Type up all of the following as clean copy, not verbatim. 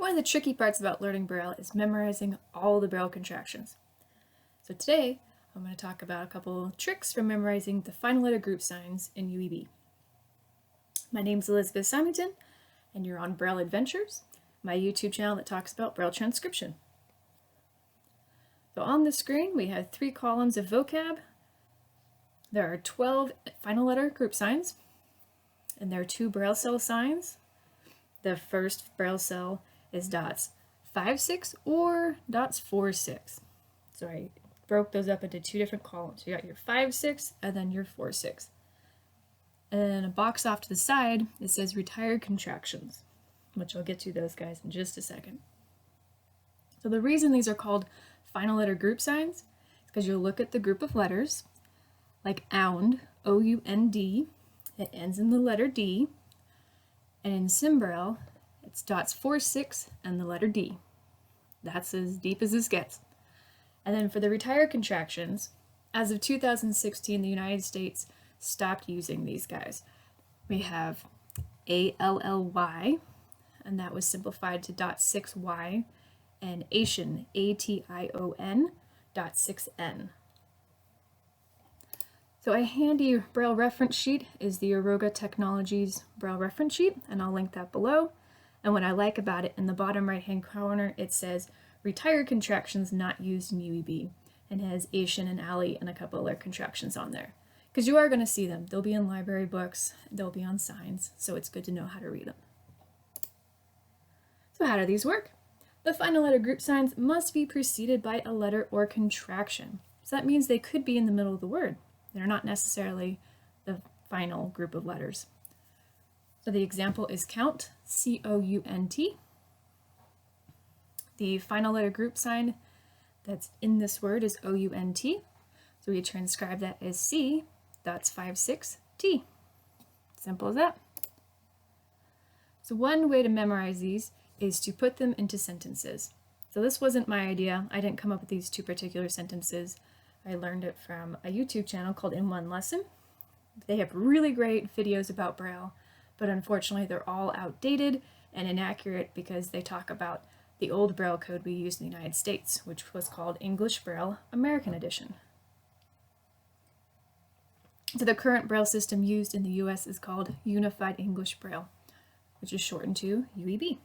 One of the tricky parts about learning Braille is memorizing all the Braille contractions. So today, I'm going to talk about a couple tricks for memorizing the final letter group signs in UEB. My name's Elizabeth Symington, and you're on Braille Adventures, my YouTube channel that talks about Braille transcription. So on the screen, we have 3 columns of vocab. There are 12 final letter group signs, and there are 2 Braille cell signs. The first Braille cell is dots 5-6 or dots 4-6. So I broke those up into 2 different columns. You got your 5-6 and then your 4-6. And then a box off to the side, it says retired contractions, which I'll get to those guys in just a second. So the reason these are called final letter group signs is because you'll look at the group of letters, like ound, O-U-N-D, it ends in the letter D, and in Braille, it's dots 4-6 and the letter D. That's as deep as this gets. And then for the retired contractions, as of 2016, the United States stopped using these guys. We have A-L-L-Y, and that was simplified to dot 6Y, and Ation, A-T-I-O-N, dot 6N. So a handy Braille reference sheet is the Aroga Technologies Braille reference sheet, and I'll link that below. And what I like about it, in the bottom right-hand corner, it says retired contractions not used in UEB, and has Ation and Ali and a couple other contractions on there. Because you are going to see them. They'll be in library books, they'll be on signs, so it's good to know how to read them. So how do these work? The final letter group signs must be preceded by a letter or contraction. So that means they could be in the middle of the word. They're not necessarily the final group of letters. So the example is count, C-O-U-N-T. The final letter group sign that's in this word is O-U-N-T. So we transcribe that as C, dots 5-6, T. Simple as that. So one way to memorize these is to put them into sentences. So this wasn't my idea. I didn't come up with these 2 particular sentences. I learned it from a YouTube channel called In One Lesson. They have really great videos about Braille, but unfortunately they're all outdated and inaccurate because they talk about the old Braille code we used in the United States, which was called English Braille American Edition. So the current Braille system used in the US is called Unified English Braille, which is shortened to UEB.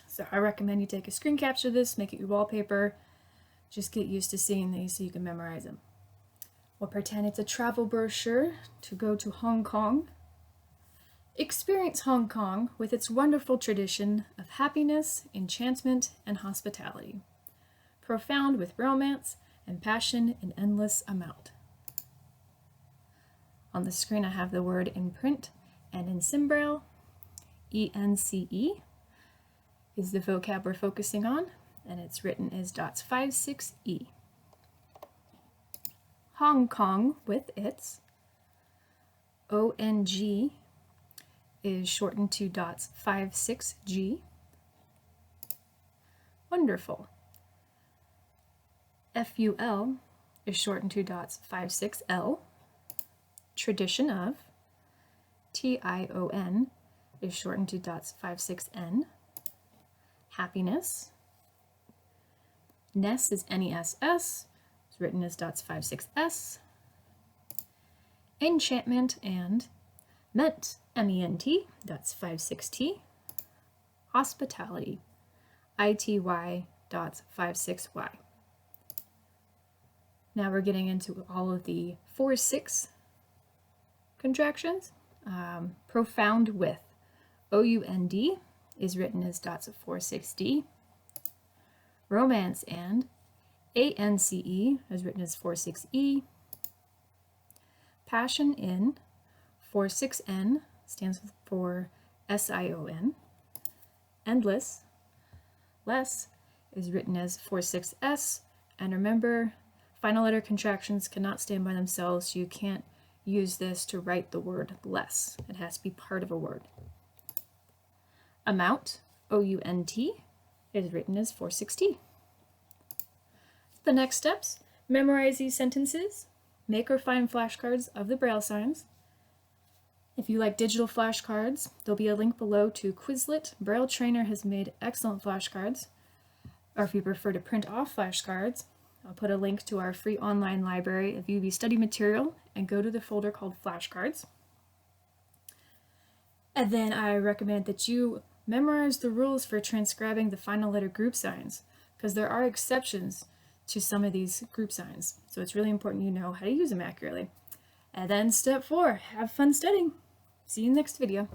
So I recommend you take a screen capture of this, make it your wallpaper, just get used to seeing these so you can memorize them. We'll pretend it's a travel brochure to go to Hong Kong. Experience Hong Kong with its wonderful tradition of happiness, enchantment, and hospitality, profound with romance and passion in endless amount. On the screen I have the word in print and in Braille. E-N-C-E is the vocab we're focusing on, and it's written as dots 5-6-E. Hong Kong with its O-N-G is shortened to dots 5-6-G. Wonderful. F-U-L is shortened to dots 5-6-L. Tradition of, T-I-O-N, is shortened to dots 5-6-N. Happiness. Ness is N-E-S-S, it's written as dots 5-6-S. Enchantment and ment, M-E-N-T, dots 5-6-T. Hospitality, I-T-Y, dots 5-6-Y. Now we're getting into all of the 4-6 contractions. Profound with, O-U-N-D, is written as dots of 4-6-D. Romance and, A-N-C-E, is written as 4-6-E. Passion in, 4-6-N, stands for S-I-O-N. Endless, less, is written as 4-6-S. And remember, final letter contractions cannot stand by themselves, so you can't use this to write the word less. It has to be part of a word. Amount, O-U-N-T, is written as 4-6-T. The next steps, memorize these sentences, make or find flashcards of the Braille signs, If you like digital flashcards, there'll be a link below to Quizlet. Braille Trainer has made excellent flashcards. Or if you prefer to print off flashcards, I'll put a link to our free online library of UV study material and go to the folder called flashcards. And then I recommend that you memorize the rules for transcribing the final letter group signs, because there are exceptions to some of these group signs. So it's really important you know how to use them accurately. And then step 4, have fun studying. See you in the next video.